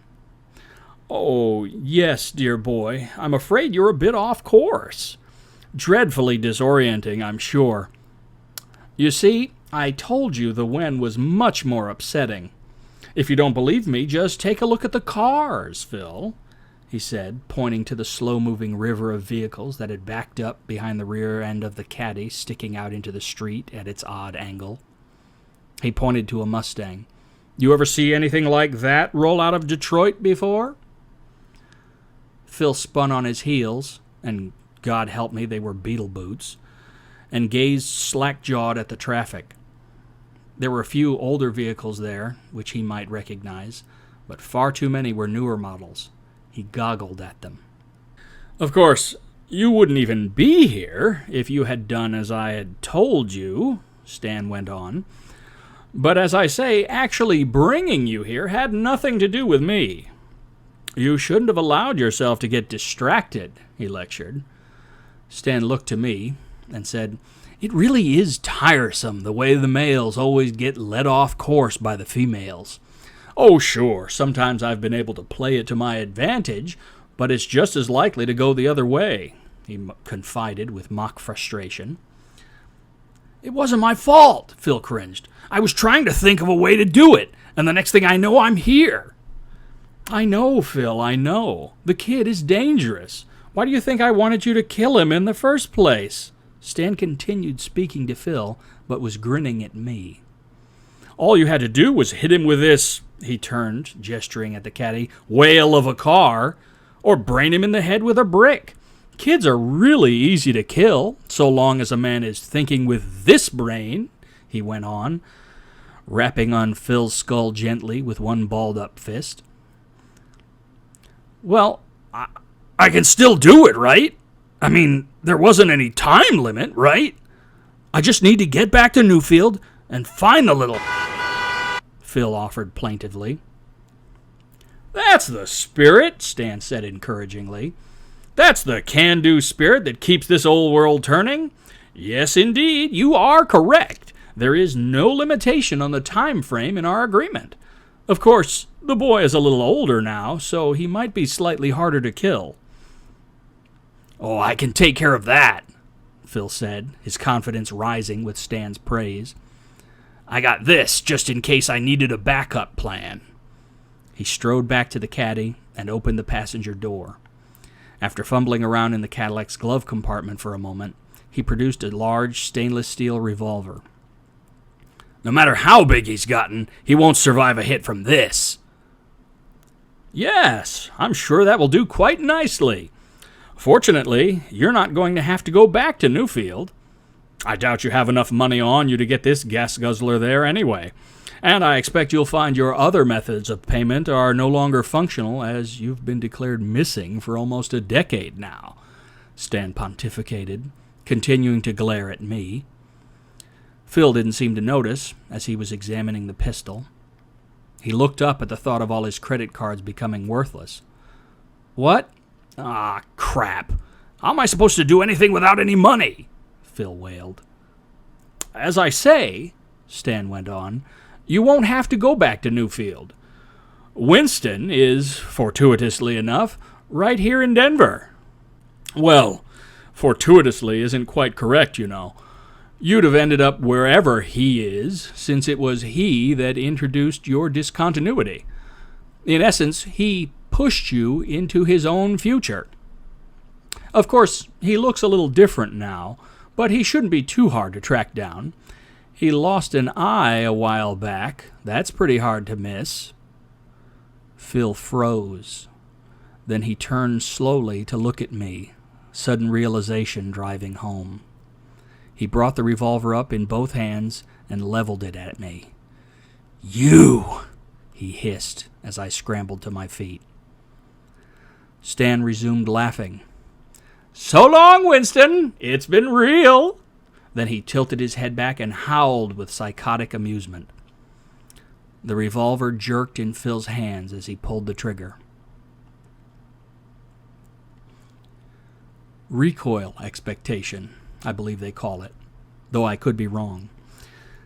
Oh, yes, dear boy, I'm afraid you're a bit off course. Dreadfully disorienting, I'm sure. You see, I told you the when was much more upsetting. If you don't believe me, just take a look at the cars, Phil, he said, pointing to the slow-moving river of vehicles that had backed up behind the rear end of the caddy, sticking out into the street at its odd angle. He pointed to a Mustang. You ever see anything like that roll out of Detroit before? Phil spun on his heels, and God help me, they were beetle boots, and gazed slack-jawed at the traffic. There were a few older vehicles there, which he might recognize, but far too many were newer models. He goggled at them. Of course, you wouldn't even be here if you had done as I had told you, Stan went on. But as I say, actually bringing you here had nothing to do with me. You shouldn't have allowed yourself to get distracted, he lectured. Stan looked to me and said, It really is tiresome the way the males always get led off course by the females. Oh, sure, sometimes I've been able to play it to my advantage, but it's just as likely to go the other way, he confided with mock frustration. It wasn't my fault, Phil cringed. I was trying to think of a way to do it, and the next thing I know, I'm here. I know, Phil, I know. The kid is dangerous. Why do you think I wanted you to kill him in the first place? Stan continued speaking to Phil, but was grinning at me. All you had to do was hit him with this, he turned, gesturing at the caddy, whale of a car, or brain him in the head with a brick. Kids are really easy to kill, so long as a man is thinking with this brain, he went on, rapping on Phil's skull gently with one balled-up fist. Well, I can still do it, right? I mean, there wasn't any time limit, right? I just need to get back to Newfield and find the little... Phil offered plaintively. That's the spirit, Stan said encouragingly. That's the can-do spirit that keeps this old world turning. Yes, indeed, you are correct. There is no limitation on the time frame in our agreement. Of course, the boy is a little older now, so he might be slightly harder to kill. Oh, I can take care of that, Phil said, his confidence rising with Stan's praise. I got this, just in case I needed a backup plan. He strode back to the caddy and opened the passenger door. After fumbling around in the Cadillac's glove compartment for a moment, he produced a large stainless steel revolver. No matter how big he's gotten, he won't survive a hit from this. Yes, I'm sure that will do quite nicely. Fortunately, you're not going to have to go back to Newfield. I doubt you have enough money on you to get this gas guzzler there anyway, and I expect you'll find your other methods of payment are no longer functional, as you've been declared missing for almost a decade now, Stan pontificated, continuing to glare at me. Phil didn't seem to notice, as he was examining the pistol. He looked up at the thought of all his credit cards becoming worthless. What? Ah, crap. How am I supposed to do anything without any money? Phil wailed. As I say, Stan went on, you won't have to go back to Newfield. Winston is, fortuitously enough, right here in Denver. Well, fortuitously isn't quite correct, you know. You'd have ended up wherever he is, since it was he that introduced your discontinuity. In essence, he pushed you into his own future. Of course, he looks a little different now, but he shouldn't be too hard to track down. He lost an eye a while back. That's pretty hard to miss. Phil froze. Then he turned slowly to look at me, sudden realization driving home. He brought the revolver up in both hands and leveled it at me. "You!" he hissed as I scrambled to my feet. Stan resumed laughing. "So long, Winston. It's been real." Then he tilted his head back and howled with psychotic amusement. The revolver jerked in Phil's hands as he pulled the trigger. Recoil expectation, I believe they call it, though I could be wrong.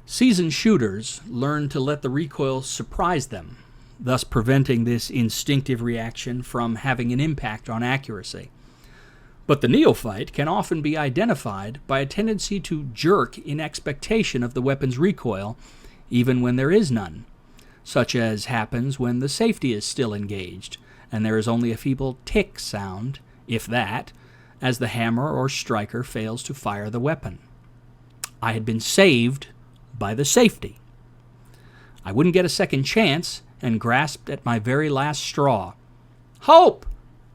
Seasoned shooters learn to let the recoil surprise them, thus preventing this instinctive reaction from having an impact on accuracy. But the neophyte can often be identified by a tendency to jerk in expectation of the weapon's recoil, even when there is none, such as happens when the safety is still engaged, and there is only a feeble tick sound, if that, as the hammer or striker fails to fire the weapon. I had been saved by the safety. I wouldn't get a second chance and grasped at my very last straw. "Hope!"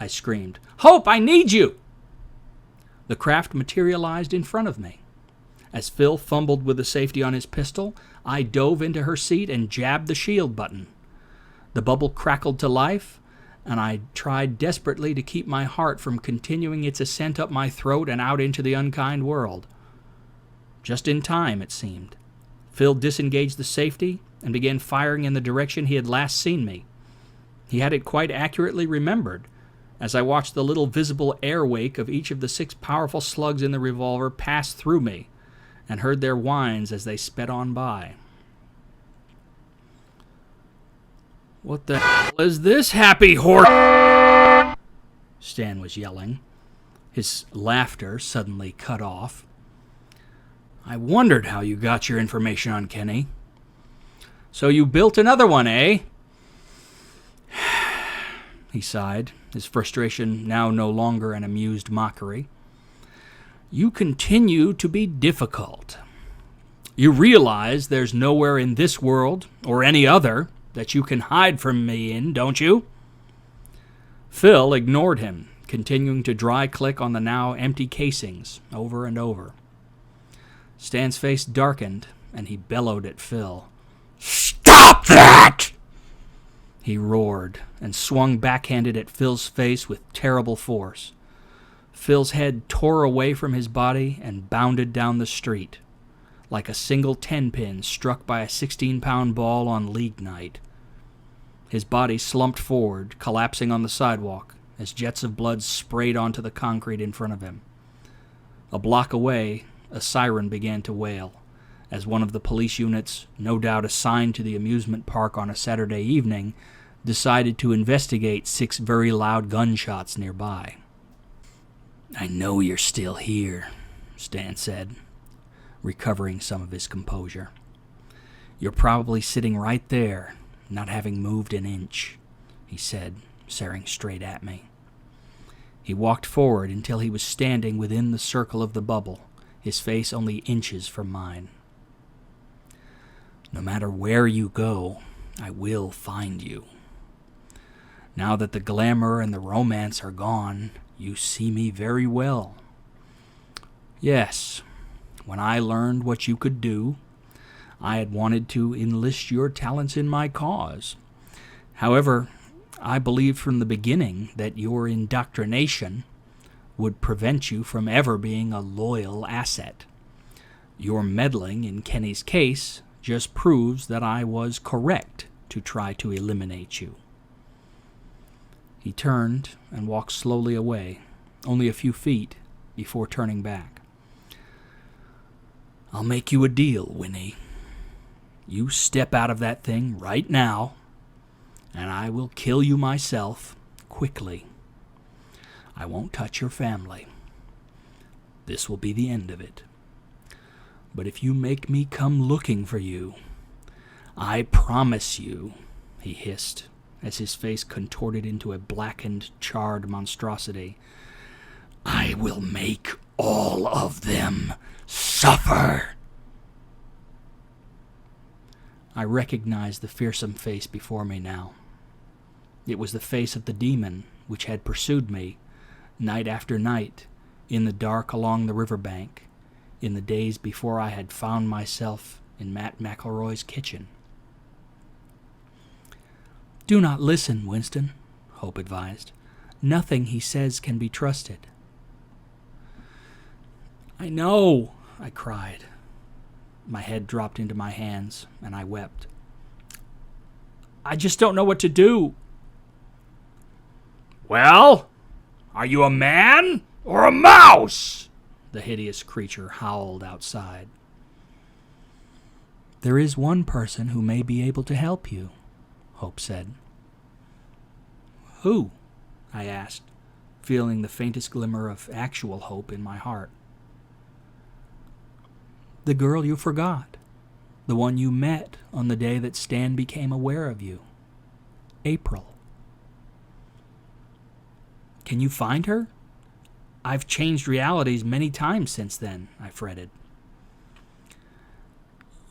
I screamed. "Hope, I need you!" The craft materialized in front of me. As Phil fumbled with the safety on his pistol, I dove into her seat and jabbed the shield button. The bubble crackled to life, and I tried desperately to keep my heart from continuing its ascent up my throat and out into the unkind world. Just in time, it seemed. Phil disengaged the safety and began firing in the direction he had last seen me. He had it quite accurately remembered, as I watched the little visible air wake of each of the 6 powerful slugs in the revolver pass through me, and heard their whines as they sped on by. "What the hell is this happy horse?" Stan was yelling. His laughter suddenly cut off. "I wondered how you got your information on Kenny. So you built another one, eh?" He sighed, his frustration now no longer an amused mockery. "You continue to be difficult. You realize there's nowhere in this world, or any other, that you can hide from me in, don't you?" Phil ignored him, continuing to dry-click on the now empty casings over and over. Stan's face darkened, and he bellowed at Phil. "Stop that!" He roared and swung backhanded at Phil's face with terrible force. Phil's head tore away from his body and bounded down the street, like a single 10-pin struck by a 16-pound ball on league night. His body slumped forward, collapsing on the sidewalk, as jets of blood sprayed onto the concrete in front of him. A block away, a siren began to wail, as one of the police units, no doubt assigned to the amusement park on a Saturday evening, decided to investigate 6 very loud gunshots nearby. "I know you're still here," Stan said, recovering some of his composure. "You're probably sitting right there, not having moved an inch," he said, staring straight at me. He walked forward until he was standing within the circle of the bubble, his face only inches from mine. "No matter where you go, I will find you. Now that the glamour and the romance are gone, you see me very well. Yes, when I learned what you could do, I had wanted to enlist your talents in my cause. However, I believed from the beginning that your indoctrination would prevent you from ever being a loyal asset. Your meddling in Kenny's case just proves that I was correct to try to eliminate you." He turned and walked slowly away, only a few feet before turning back. "I'll make you a deal, Winnie. You step out of that thing right now, and I will kill you myself, quickly. I won't touch your family. This will be the end of it. But if you make me come looking for you, I promise you," he hissed, as his face contorted into a blackened, charred monstrosity, "I will make all of them suffer." I recognized the fearsome face before me now. It was the face of the demon which had pursued me, night after night, in the dark along the riverbank, in the days before I had found myself in Matt McElroy's kitchen. "Do not listen, Winston," Hope advised. "Nothing he says can be trusted." "I know," I cried. My head dropped into my hands, and I wept. "I just don't know what to do." "Well, are you a man or a mouse?" the hideous creature howled outside. "There is one person who may be able to help you," Hope said. "Who?" I asked, feeling the faintest glimmer of actual hope in my heart. "The girl you forgot. The one you met on the day that Stan became aware of you. April." "Can you find her? I've changed realities many times since then," I fretted.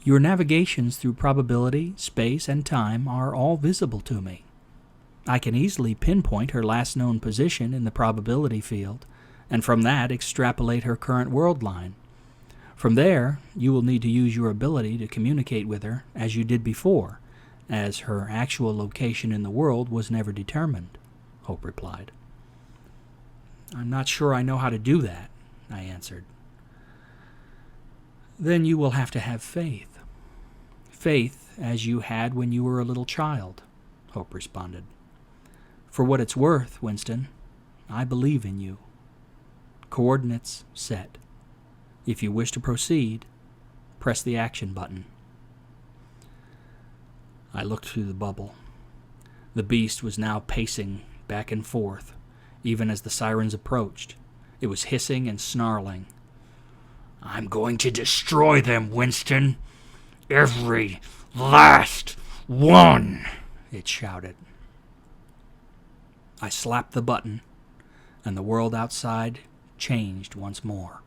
"Your navigations through probability, space, and time are all visible to me. I can easily pinpoint her last known position in the probability field, and from that extrapolate her current world line. From there, you will need to use your ability to communicate with her as you did before, as her actual location in the world was never determined," Hope replied. "I'm not sure I know how to do that," I answered. "Then you will have to have faith. Faith as you had when you were a little child," Hope responded. "For what it's worth, Winston, I believe in you. Coordinates set. If you wish to proceed, press the action button." I looked through the bubble. The beast was now pacing back and forth, even as the sirens approached. It was hissing and snarling. "I'm going to destroy them, Winston. Every last one," it shouted. I slapped the button, and the world outside changed once more.